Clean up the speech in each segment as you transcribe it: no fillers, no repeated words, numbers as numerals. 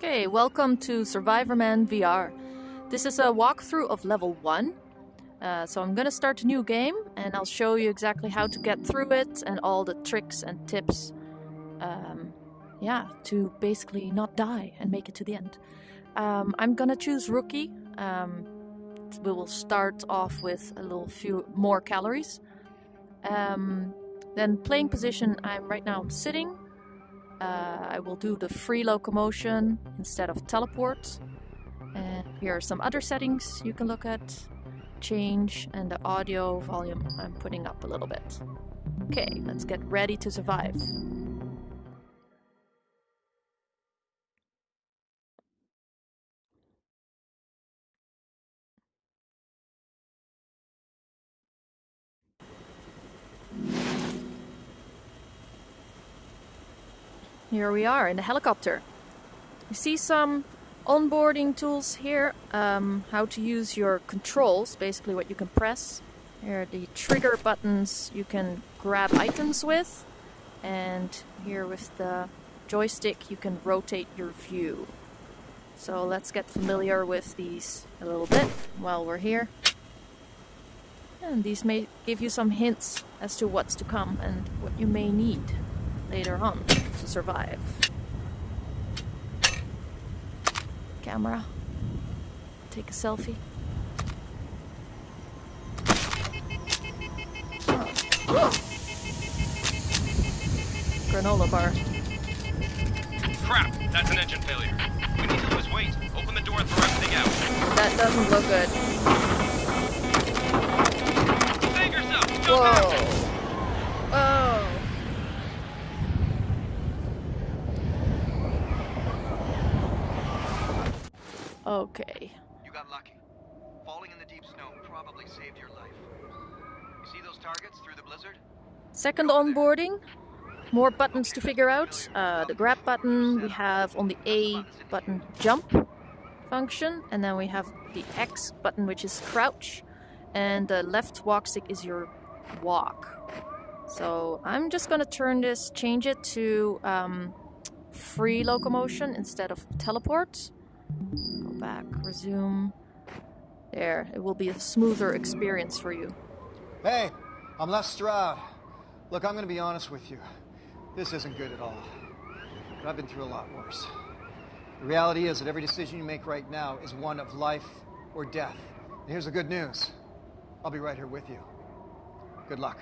Okay, welcome to Survivorman VR. This is a walkthrough of level 1. So I'm gonna start a new game and I'll show you exactly how to get through it and all the tricks and tips to basically not die and make it to the end. I'm gonna choose rookie. We will start off with a few more calories. Then playing position, I'm right now sitting. I will do the free locomotion instead of teleport. And here are some other settings you can look at. Change, and the audio volume I'm putting up a little bit. Okay, let's get ready to survive. Here we are in the helicopter. You see some onboarding tools here, how to use your controls, basically what you can press. Here are the trigger buttons you can grab items with, and here with the joystick you can rotate your view. So let's get familiar with these a little bit while we're here. And these may give you some hints as to what's to come and what you may need later on to survive. Camera. Take a selfie. Oh. Granola bar. Crap! That's an engine failure. We need to lose weight. Open the door and throw everything out. That doesn't look good. Save yourself! Whoa! Oh! Okay. You got lucky. Falling in the deep snow probably saved your life. You see those targets through the blizzard? Second onboarding. More buttons to figure out. The grab button, we have on the A button jump function, and then we have the X button, which is crouch, and the left walk stick is your walk. So I'm just gonna change it to free locomotion instead of teleport. Go back, resume. There, it will be a smoother experience for you. Hey, I'm Les Stroud. Look, I'm gonna be honest with you. This isn't good at all. But I've been through a lot worse. The reality is that every decision you make right now is one of life or death. And here's the good news. I'll be right here with you. Good luck.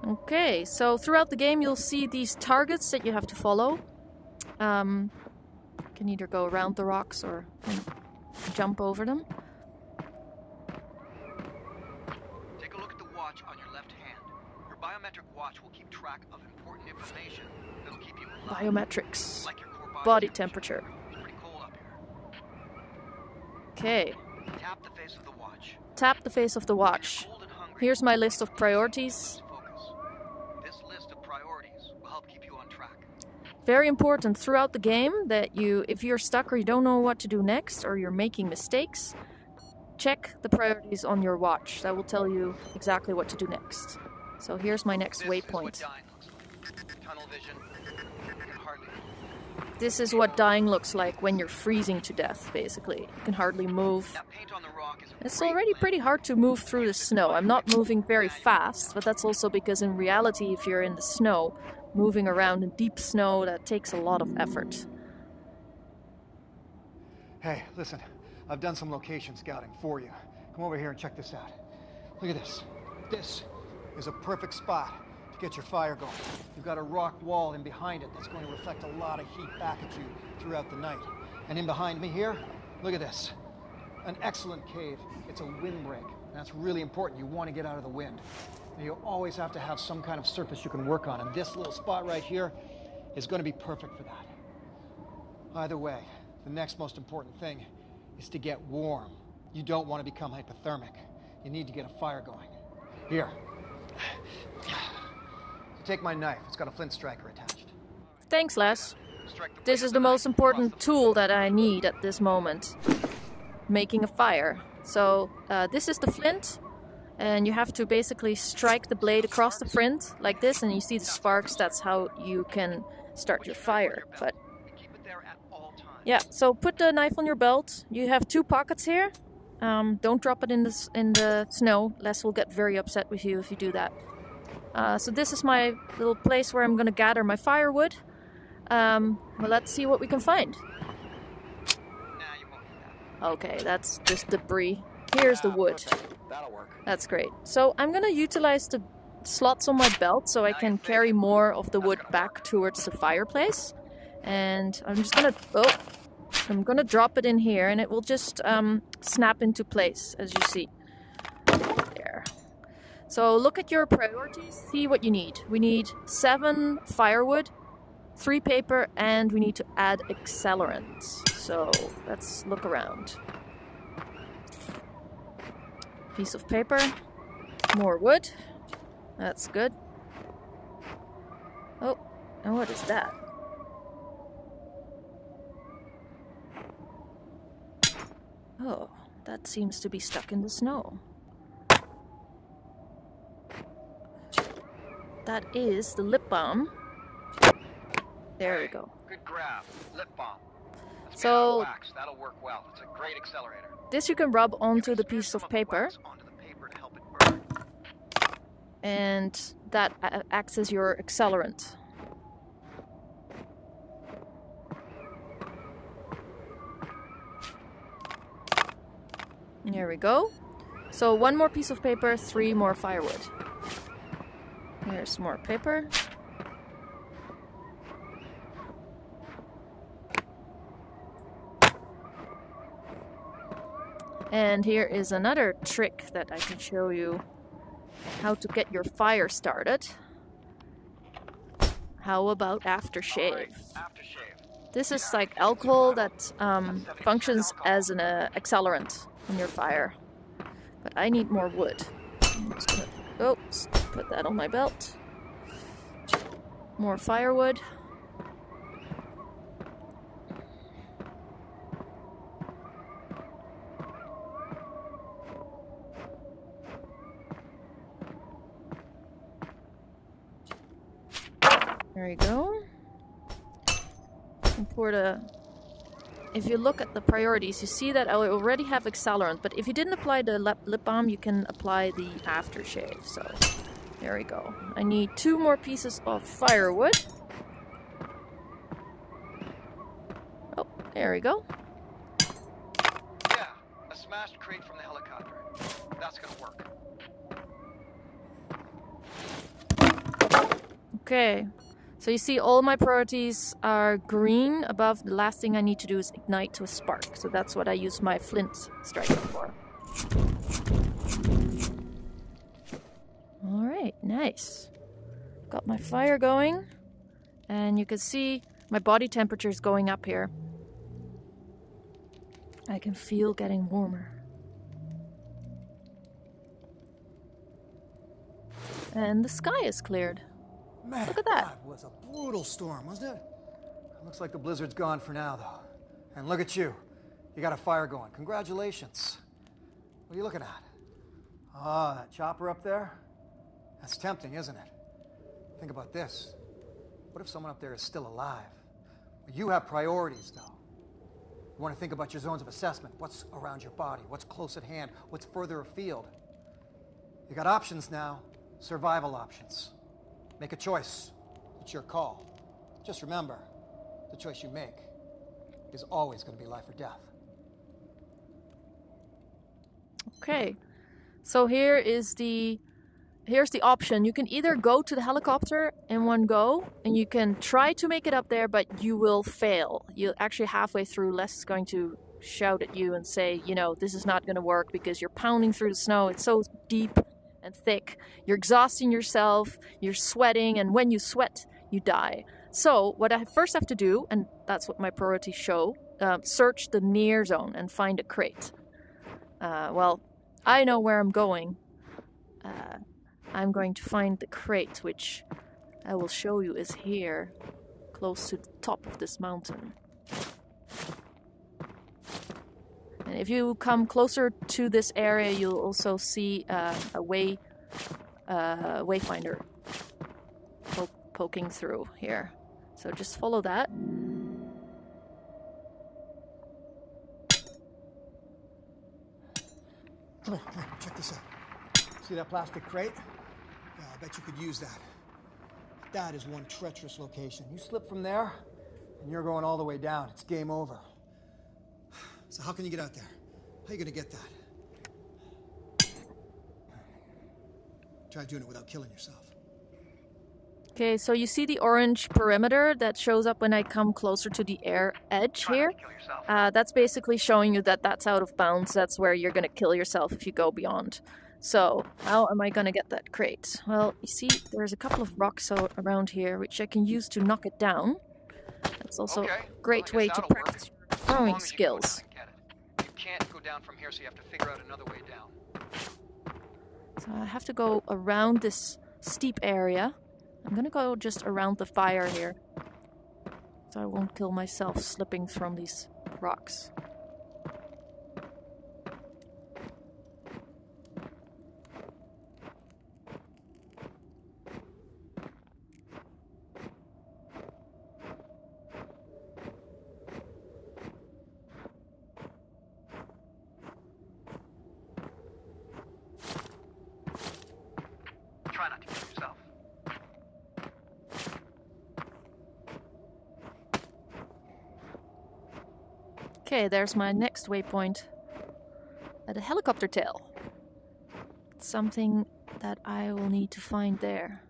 Okay, so throughout the game you'll see these targets that you have to follow. You can either go around the rocks or jump over them. Take a look at the watch on your left hand. Your biometric watch will keep track of important information that'll keep you alive. Biometrics. Like your core Body temperature. It's pretty cold up here. Okay. Tap the face of the watch. Tap the face of the watch. Cold and hungry, Here's my list of priorities. focus. This list of priorities will help keep you on track. Very important throughout the game that if you're stuck or you don't know what to do next or you're making mistakes, check the priorities on your watch. That will tell you exactly what to do next. So here's my next waypoint. Tunnel vision. You can hardly. This is what dying looks like when you're freezing to death, basically. You can hardly move. That paint on the rock is a It's great already blend. pretty hard to move through the snow. I'm not moving very fast, but that's also because in reality, if you're in the snow, moving around in deep snow, that takes a lot of effort. Hey, listen. I've done some location scouting for you. Come over here and check this out. Look at this. This is a perfect spot to get your fire going. You've got a rock wall in behind it that's going to reflect a lot of heat back at you throughout the night. And in behind me here, look at this. An excellent cave. It's a windbreak. And that's really important. You want to get out of the wind. And you always have to have some kind of surface you can work on. And this little spot right here is going to be perfect for that. Either way, the next most important thing is to get warm. You don't want to become hypothermic. You need to get a fire going. Here. Take my knife. It's got a flint striker attached. Thanks, Les. This is the most important tool that I need at this moment. Making a fire. So this is the flint, and you have to basically strike the blade across the flint like this, and you see the sparks. That's how you can start your fire. But Yeah, so put the knife on your belt. You have 2 pockets here. Don't drop it in the snow. Les will get very upset with you if you do that. So this is my little place where I'm gonna gather my firewood. Well, let's see what we can find. Nah, you won't need that. Okay, that's just debris. Here's the wood. Perfect. That'll work. That's great. So I'm gonna utilize the slots on my belt so I can carry more of the wood back towards the fireplace. And I'm just gonna... Oh! I'm gonna drop it in here and it will just snap into place, as you see. There. So look at your priorities, see what you need. We need 7 firewood, 3 paper, and we need to add accelerant. So let's look around. Piece of paper, more wood. That's good. Oh, and what is that? Oh, that seems to be stuck in the snow. That is the lip balm. There we go. Good grab. Lip balm. Let's So- get out of wax. That'll work well. It's a great accelerator. This you can rub onto the Smear piece some of the paper, wax onto the paper to help it burn. and that acts as your accelerant. There we go. So 1 more piece of paper, 3 more firewood. Here's more paper. And here is another trick that I can show you how to get your fire started. How about aftershave? Aftershave. This is like alcohol that functions as an accelerant in your fire. But I need more wood. I'm just gonna put that on my belt. More firewood. There you go. And pour the... If you look at the priorities, you see that I already have accelerant, but if you didn't apply the lip balm, you can apply the aftershave. So, there we go. I need 2 more pieces of firewood. Oh, there we go. Yeah, a smashed crate from the helicopter. That's gonna work. Okay. So you see all my priorities are green above. The last thing I need to do is ignite to a spark. So that's what I use my flint striker for. Alright, nice. Got my fire going. And you can see my body temperature is going up here. I can feel getting warmer. And the sky is cleared. Man, Look at that. That was a brutal storm, wasn't it? Looks like the blizzard's gone for now, though. And look at you. You got a fire going. Congratulations. What are you looking at? Ah, that chopper up there? That's tempting, isn't it? Think about this. What if someone up there is still alive? You have priorities, though. You want to think about your zones of assessment. What's around your body? What's close at hand? What's further afield? You got options now. Survival options. Make a choice. It's your call. Just remember, the choice you make is always going to be life or death. Okay, so here's the option. You can either go to the helicopter in one go, and you can try to make it up there, but you will fail. You actually halfway through, Les is going to shout at you and say, you know, this is not going to work because you're pounding through the snow. It's so deep and thick. You're exhausting yourself. You're sweating, and when you sweat, you die. So what I first have to do, and that's what my priorities show, search the near zone and find a crate. Well, I know where I'm going. I'm going to find the crate, which I will show you is here, close to the top of this mountain. And if you come closer to this area, you'll also see a wayfinder poking through here. So just follow that. Come here, check this out. See that plastic crate? Yeah, I bet you could use that. That is one treacherous location. You slip from there, and you're going all the way down. It's game over. So how can you get out there? How are you gonna get that? Try doing it without killing yourself. Okay, so you see the orange perimeter that shows up when I come closer to the air edge here? That's basically showing you that that's out of bounds. That's where you're going to kill yourself if you go beyond. So, how am I going to get that crate? Well, you see, there's a couple of rocks around here, which I can use to knock it down. That's also a great way to practice your throwing skills. You can't go down from here, so you have to figure out another way down. So I have to go around this steep area. I'm gonna go just around the fire here, so I won't kill myself slipping from these rocks. Try not to kill yourself. Okay, there's my next waypoint. At a helicopter tail. Something that I will need to find there.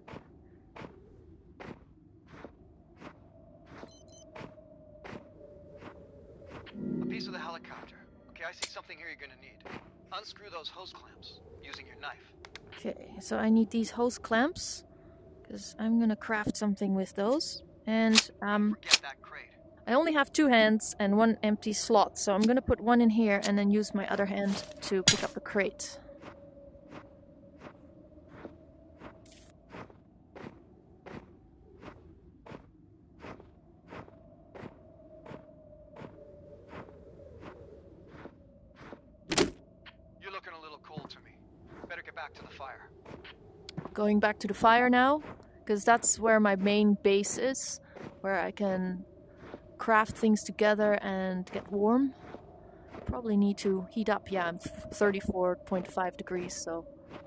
A piece of the helicopter. Okay, I see something here you're gonna need. Unscrew those hose clamps using your knife. Okay, so I need these hose clamps, because I'm gonna craft something with those. And Forget that crate. I only have 2 hands and 1 empty slot, so I'm gonna put 1 in here and then use my other hand to pick up the crate. You're looking a little cold to me. Better get back to the fire. Going back to the fire now, because that's where my main base is, where I can craft things together and get warm. Probably need to heat up. Yeah, I'm 34.5 degrees, so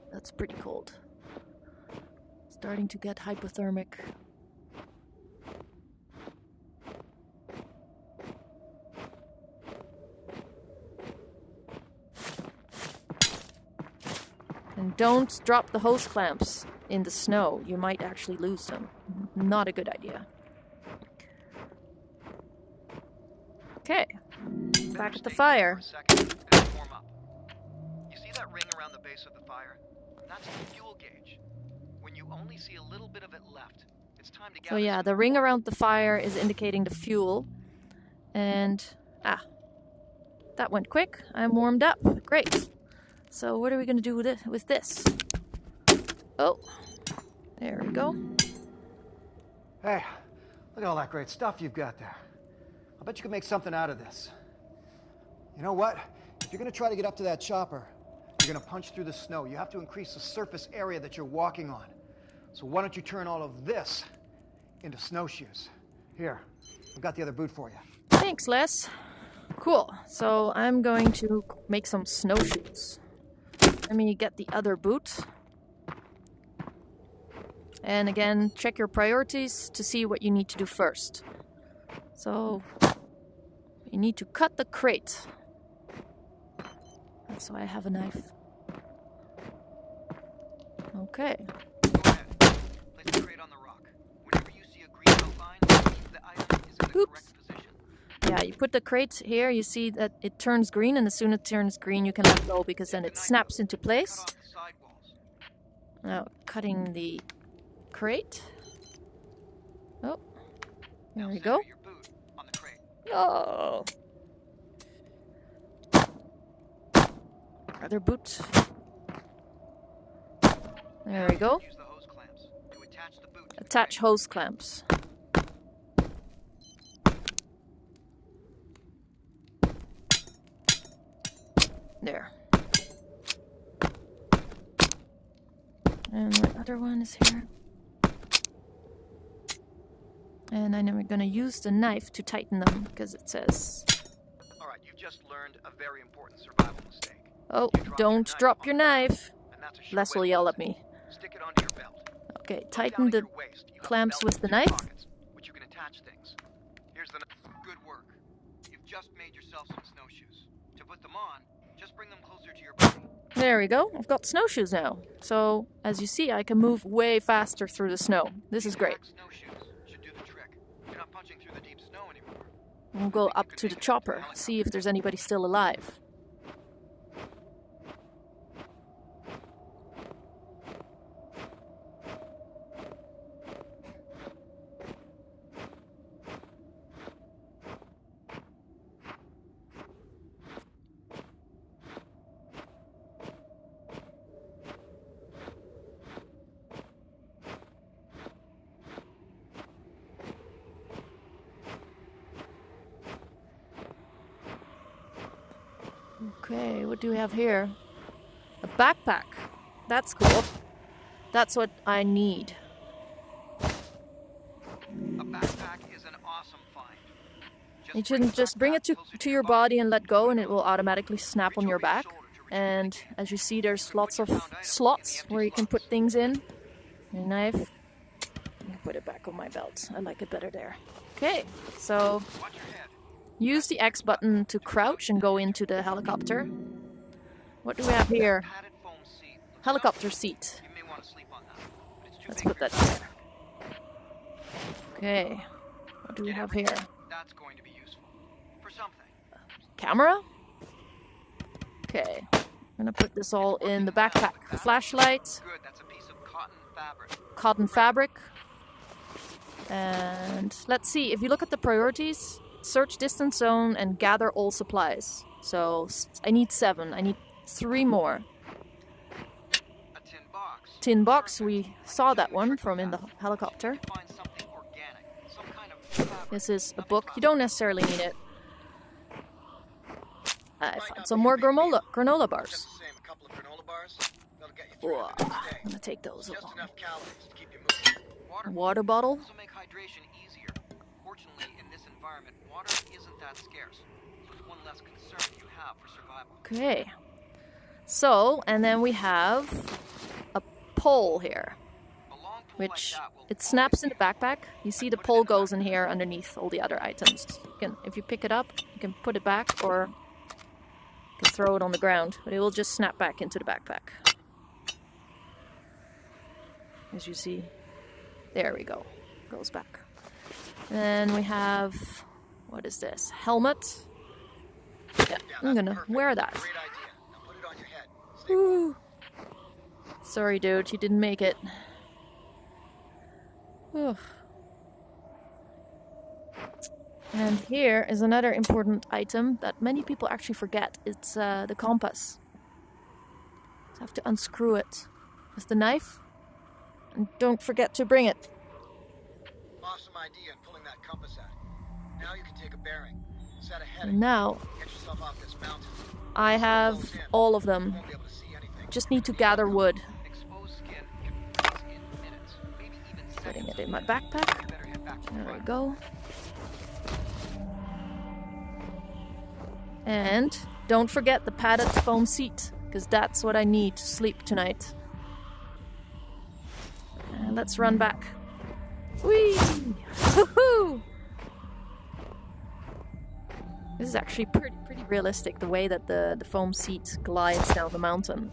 that's pretty cold. Starting to get hypothermic. And don't drop the hose clamps in the snow. You might actually lose them. Not a good idea. Okay, back at the fire. You see that ring around the base of the fire? That's the fuel gauge. When you only see a little bit of it left, it's time to get. So yeah, the ring around the fire is indicating the fuel. And, that went quick. I'm warmed up. Great. So what are we going to do with this? Oh, there we go. Hey, look at all that great stuff you've got there. I bet you could make something out of this. You know what? If you're going to try to get up to that chopper, you're going to punch through the snow. You have to increase the surface area that you're walking on. So why don't you turn all of this into snowshoes? Here, I've got the other boot for you. Thanks, Les. Cool. So I'm going to make some snowshoes. Let me get the other boot. And again, check your priorities to see what you need to do first. So, you need to cut the crate. That's why I have a knife. Okay. Go ahead. Place the crate on the rock. Whenever you see a green outline, the item is in the correct position. Yeah, you put the crate here, you see that it turns green, and as soon as it turns green, you can let go, because then it snaps into place. Cut off the sidewalls. Now, cutting the crate. Oh, there we go. Your boot on the crate. Oh. Other boot. There we go. Use the hose clamps to attach the boot. Attach hose clamps. There. And the other one is here. And then I'm going to use the knife to tighten them, because it says... Alright, you've just learned a very important survival mistake. Oh, don't drop your knife. Les will yell at me. Stick it onto your belt. Okay, tighten the clamps with the knife. Which you can attach things. Here's the good work. You've just made yourself some snowshoes. To put them on, just bring them closer to your body. There we go. I've got snowshoes now. So, as you see, I can move way faster through the snow. This is great. Snowshoes should do the trick. You're not punching through the deep snow anymore. We'll go up to the chopper, see if there's anybody still alive. Okay, what do we have here? A backpack. That's cool. That's what I need. A backpack is an awesome find. You shouldn't just bring it to your body and let go and it will automatically snap on your back. And as you see, there's lots of slots where you can put things in. Your knife. I'm gonna put it back on my belt. I like it better there. Okay, so use the X button to crouch and go into the helicopter. What do we have here? Helicopter seat. Let's put that there. Okay, what do we have here? That's going to be useful for something. Camera? Okay, I'm gonna put this all in the backpack. Flashlight. Good, that's a piece of cotton fabric. Cotton fabric. And let's see, if you look at the priorities, search distance zone and gather all supplies. So I need 7. I need 3 more. A tin box. Tin box, we saw that one from in the helicopter. Find something organic, some kind of fabric. This is a book. You don't necessarily need it. I found some more granola bars. Just the same, a couple of granola bars. That'll get you Whoa, through the I'm day. gonna take those Just along. enough calories to keep you moving. Water bottle. This will make hydration easier. Fortunately, in this environment, water isn't that scarce. So it's one less concern you have for survival. Okay. So, and then we have a pole here, A long pole which like that will it snaps in the backpack. You see the pole goes in here underneath all the other items. You can, if you pick it up, you can put it back or you can throw it on the ground, but it will just snap back into the backpack. As you see, there we go, goes back. Then we have, what is this? Helmet. Yeah, I'm gonna wear that. Great idea. Now put it on your head. Woo. Sorry, dude, you didn't make it. Whew. And here is another important item that many people actually forget. It's the compass. So I have to unscrew it with the knife. And don't forget to bring it. Awesome idea in pulling that compass out. Now you can take a bearing. Set a And heading. now Get yourself off this mountain. I have all of them. You won't be able to see anything. Just need to gather wood. Exposed skin can freeze in minutes, maybe even Putting seconds. it in my backpack. You better head back to the There we front. go. And don't forget the padded foam seat, because that's what I need to sleep tonight. And let's run back. Whee! Woohoo! This is actually pretty realistic, the way that the foam seat glides down the mountain.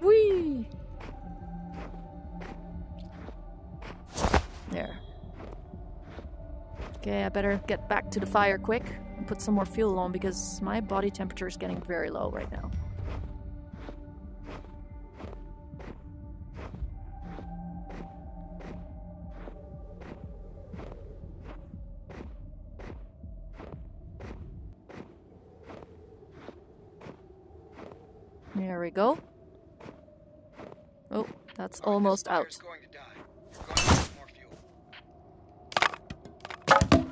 Whee! There. Okay, I better get back to the fire quick and put some more fuel on because my body temperature is getting very low right now. There we go. Oh, that's almost out. Fire's going to die. We're going to need more fuel.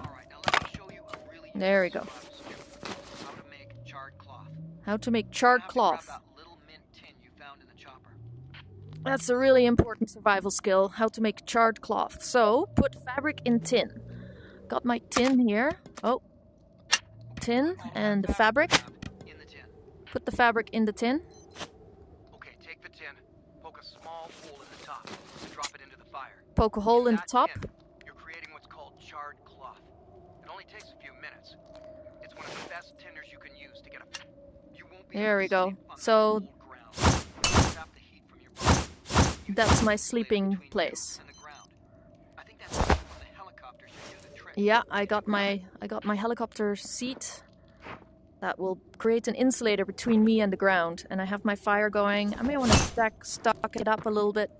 Alright, now let me show you a really There we useful go. survival skill. How to make charred cloth. How to make charred Now to grab cloth. that little mint tin you found in the chopper. That's a really important survival skill, how to make charred cloth. So, put fabric in tin. Got my tin here. Oh, tin and the fabric. In the tin. Put the fabric in the tin. Okay, take the tin, poke a small hole in the top, and drop it into the fire. Poke a hole in the That top. tin, you're creating what's called charred cloth. It only takes a few minutes. It's one of the best tinners you can use to get a... You won't be There able we to go. sleep on So the cold ground. Trap the heat from your body. that's my Use the sleeping between you place. and the ground. I think that's on the helicopter should do the trick. Yeah, I got my helicopter seat. That will create an insulator between me and the ground, and I have my fire going. I may want to stock it up a little bit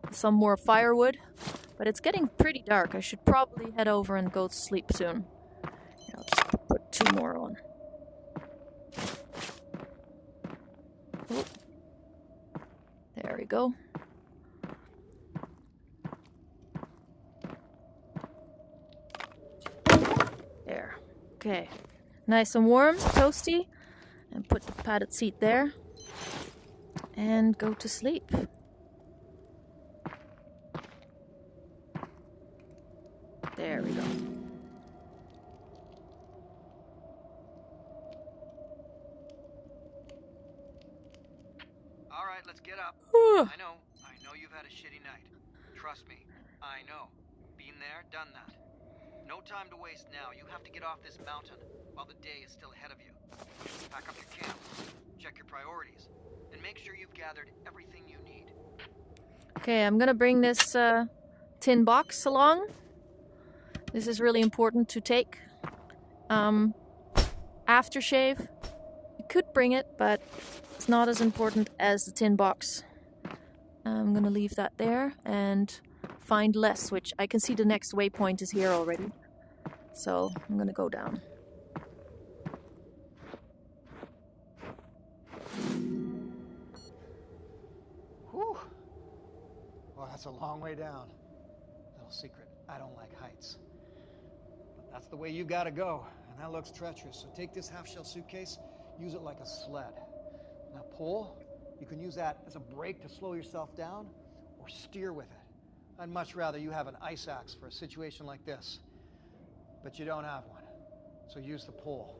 with some more firewood, but it's getting pretty dark. I should probably head over and go to sleep soon. I'll just put 2 more on. Oh. There we go. There. Okay. Nice and warm, toasty. And put the padded seat there. And go to sleep. There we go. All right, let's get up. Whew. I know you've had a shitty night. Trust me, I know. Been there, done that. No time to waste now. You have to get off this mountain while the day is still ahead of you. Pack up your camp, check your priorities, and make sure you've gathered everything you need. Okay, I'm gonna bring this tin box along. This is really important to take. Aftershave. You could bring it, but it's not as important as the tin box. I'm gonna leave that there and find less, which I can see the next waypoint is here already. So I'm gonna go down. Whew. Well, that's a long way down. Little secret, I don't like heights. But that's the way you gotta go, and that looks treacherous. So take this half-shell suitcase, use it like a sled. Now pull, you can use that as a brake to slow yourself down, or steer with it. I'd much rather you have an ice axe for a situation like this. But you don't have one, so use the pole.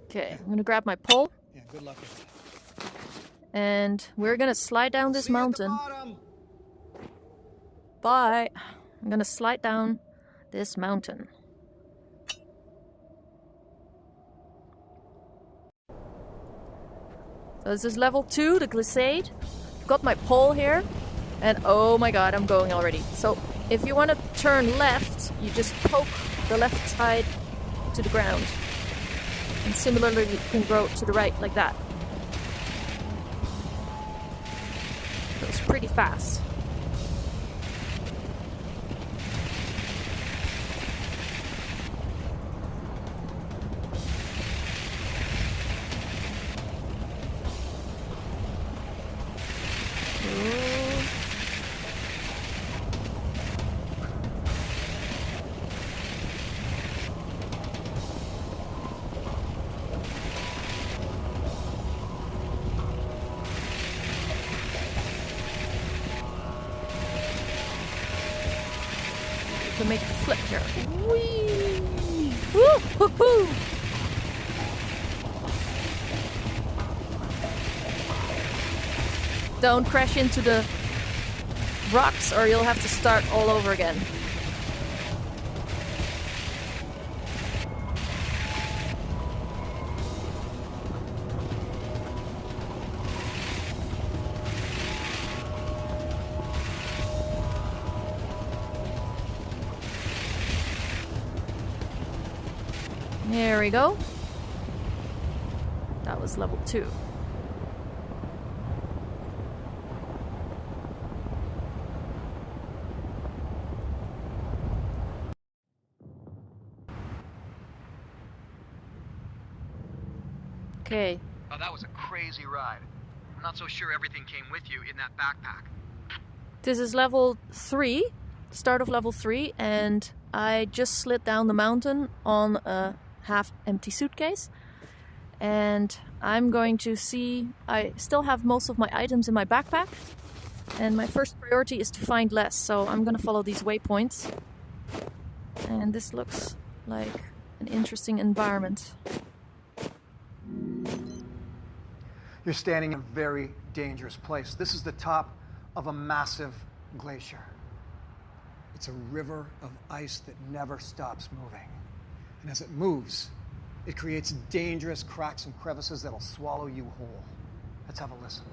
Okay, I'm gonna grab my pole. Yeah, good luck with that. And we're gonna slide down this See you at the mountain. bottom. Bye. I'm gonna slide down this mountain. So this is level 2, the glissade. I've got my pole here. And oh my god, I'm going already. So if you want to turn left, you just poke the left side to the ground. And similarly, you can go to the right like that. Goes pretty fast. To make a flip here. Whee! Woo-hoo-hoo! Don't crash into the rocks or you'll have to start all over again. There we go. That was level 2. Okay. Oh, that was a crazy ride. I'm not so sure everything came with you in that backpack. This is level 3, start of level 3, and I just slid down the mountain on a half-empty suitcase. And I'm going to see... I still have most of my items in my backpack. And my first priority is to find less, so I'm going to follow these waypoints. And this looks like an interesting environment. You're standing in a very dangerous place. This is the top of a massive glacier. It's a river of ice that never stops moving. And as it moves, it creates dangerous cracks and crevices that'll swallow you whole. Let's have a listen.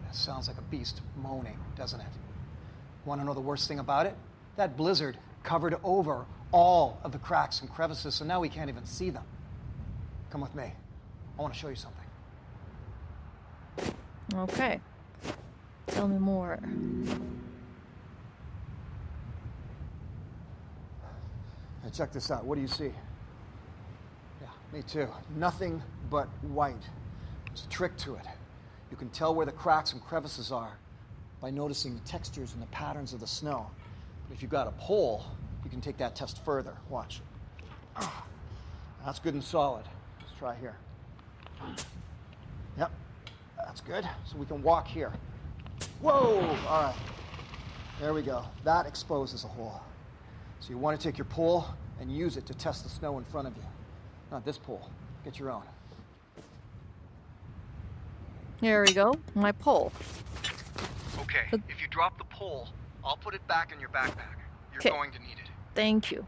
That sounds like a beast moaning, doesn't it? Want to know the worst thing about it? That blizzard covered over all of the cracks and crevices, so now we can't even see them. Come with me. I want to show you something. Okay. Tell me more. Hey, check this out. What do you see? Yeah, me too. Nothing but white. There's a trick to it. You can tell where the cracks and crevices are by noticing the textures and the patterns of the snow. But if you've got a pole, you can take that test further. Watch. That's good and solid. Let's try here. Yep, that's good. So we can walk here. Whoa! All right. There we go. That exposes a hole. So you want to take your pole and use it to test the snow in front of you. Not this pole. Get your own. There we go. My pole. Okay, if you drop the pole, I'll put it back in your backpack. You're going to need it. Thank you.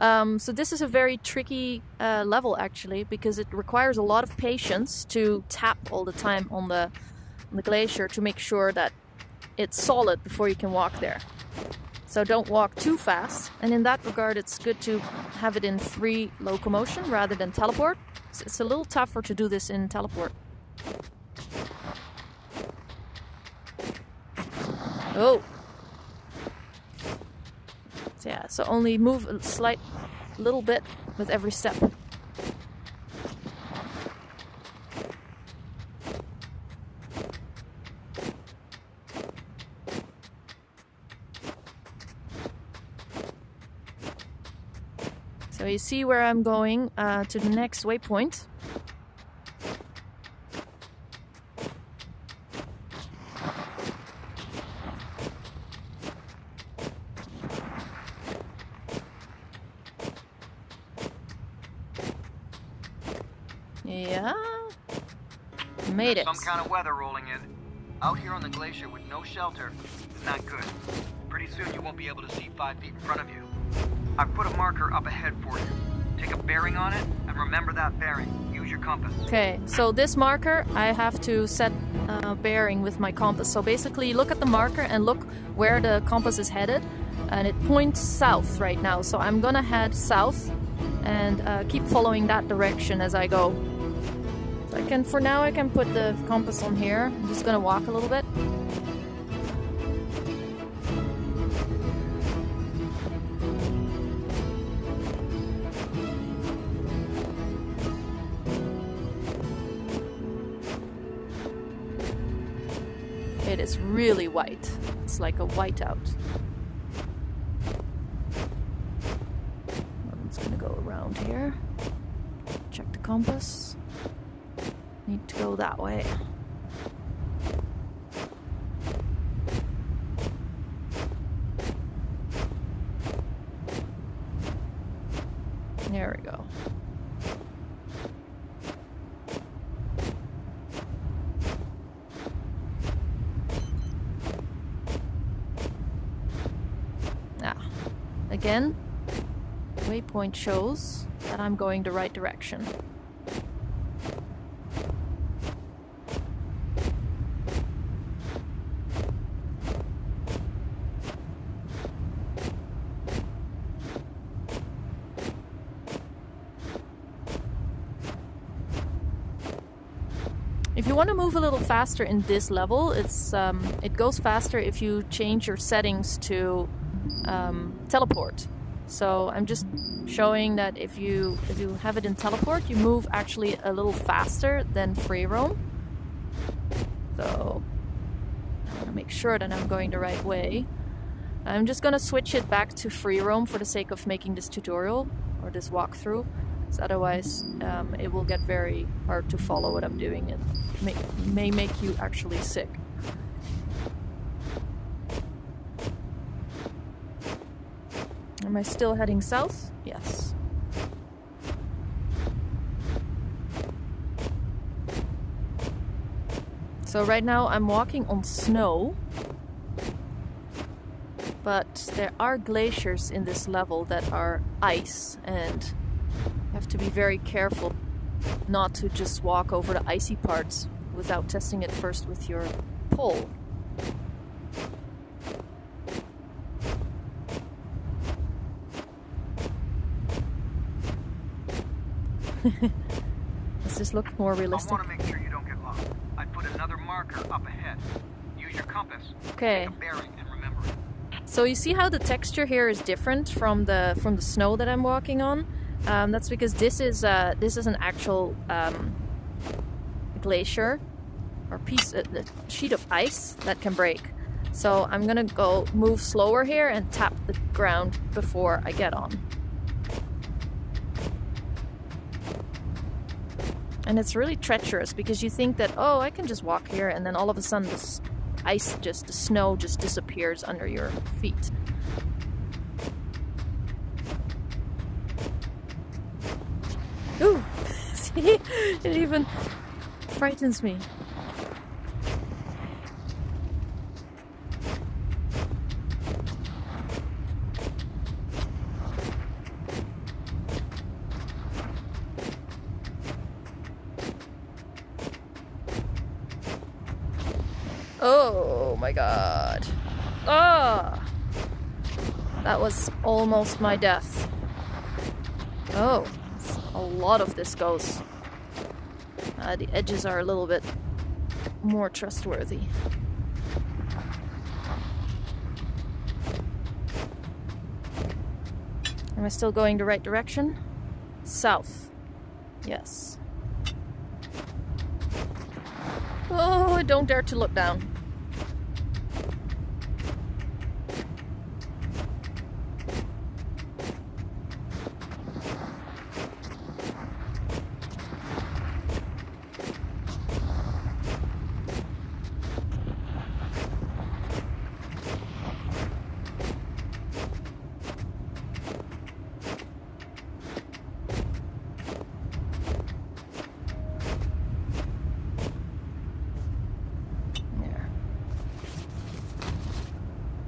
So this is a very tricky level, actually, because it requires a lot of patience to tap all the time on the glacier to make sure that it's solid before you can walk there. So don't walk too fast, and in that regard it's good to have it in free locomotion rather than teleport. It's a little tougher to do this in teleport. Oh! So yeah, so only move a slight little bit with every step. So you see where I'm going to the next waypoint. Yeah, made it. Some kind of weather rolling in. Out here on the glacier with no shelter is not good. Pretty soon you won't be able to see 5 feet in front of you. I've put a marker up ahead for you. Take a bearing on it, and remember that bearing. Use your compass. Okay, so this marker, I have to set a bearing with my compass. So basically, look at the marker and look where the compass is headed. And it points south right now. So I'm gonna head south and keep following that direction as I go. So for now, I can put the compass on here. I'm just gonna walk a little bit. It is really white. It's like a whiteout. I'm just gonna go around here. Check the compass. Need to go that way. There we go. Again, waypoint shows that I'm going the right direction. If you want to move a little faster in this level, it goes faster if you change your settings to teleport. So I'm just showing that if you have it in teleport, you move actually a little faster than free roam. So I want to make sure that I'm going the right way. I'm just going to switch it back to free roam for the sake of making this tutorial or this walkthrough. Because otherwise it will get very hard to follow what I'm doing and may make you actually sick. Am I still heading south? Yes. So right now I'm walking on snow. But there are glaciers in this level that are ice, and you have to be very careful not to just walk over the icy parts without testing it first with your pole. Does this look more realistic? I want to make sure you don't get lost. I put another marker up ahead. Use your compass. Okay. Take a bearing and remember it. So you see how the texture here is different from the snow that I'm walking on? That's because this is an actual glacier or a sheet of ice that can break. So I'm gonna move slower here and tap the ground before I get on. And it's really treacherous because you think that, oh, I can just walk here, and then all of a sudden the snow just disappears under your feet. Ooh, see, it even frightens me. Oh my god. Ah! That was almost my death. Oh, a lot of this goes. The edges are a little bit more trustworthy. Am I still going the right direction? South. Yes. Oh, I don't dare to look down.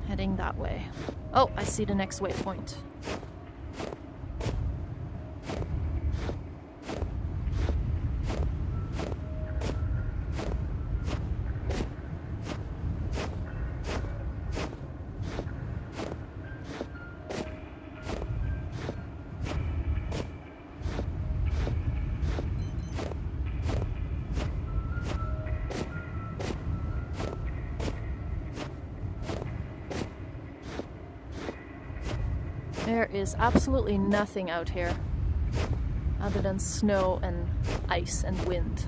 Heading that way. Oh, I see the next waypoint. There is absolutely nothing out here other than snow and ice and wind.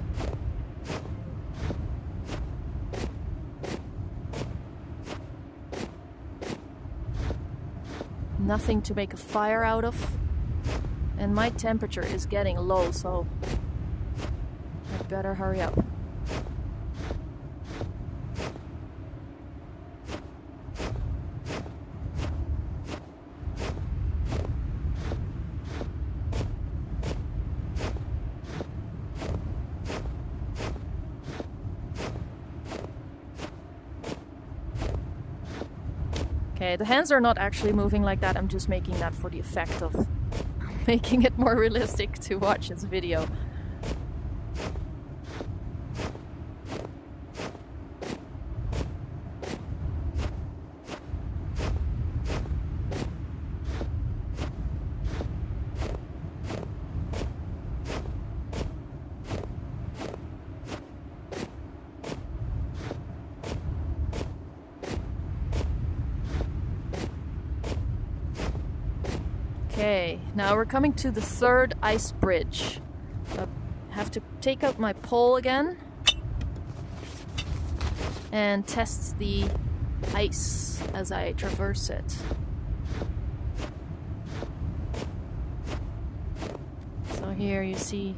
Nothing to make a fire out of. And my temperature is getting low, so I better hurry up. Okay, the hands are not actually moving like that, I'm just making that for the effect of making it more realistic to watch this video. Okay, now we're coming to the third ice bridge. I have to take out my pole again and test the ice as I traverse it. So here you see,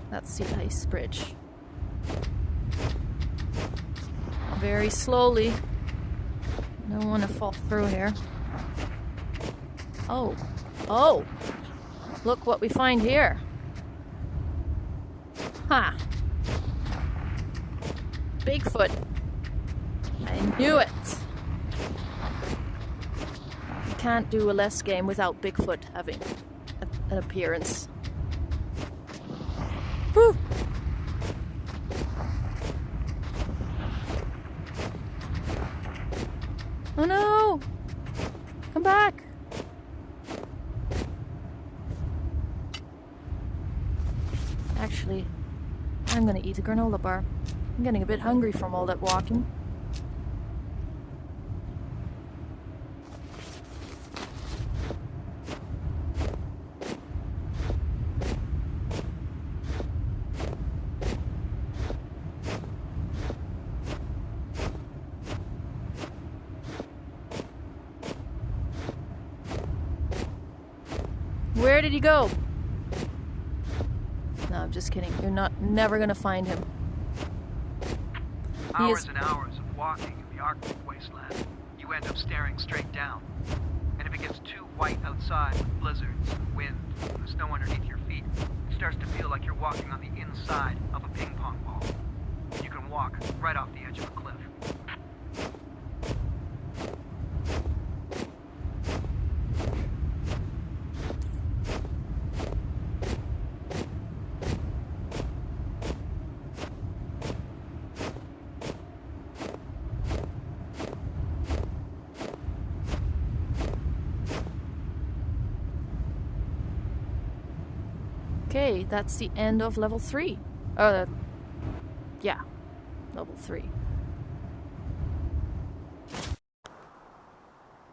that's the ice bridge. Very slowly. I don't want to fall through here. Oh, oh, look what we find here. Ha! Bigfoot. I knew it. You can't do a less game without Bigfoot having an appearance. Whew. Oh no! Come back! Actually, I'm gonna eat a granola bar. I'm getting a bit hungry from all that walking. Where did he go? No, I'm just kidding. You're never gonna find him. Hours and hours of walking in the Arctic wasteland. You end up staring straight down. And if it gets too white outside with blizzards, wind, and the snow underneath your feet, it starts to feel like you're walking on the inside of a ping pong ball. You can walk right off the edge of a cliff. Okay, that's the end of level 3. Yeah, level 3.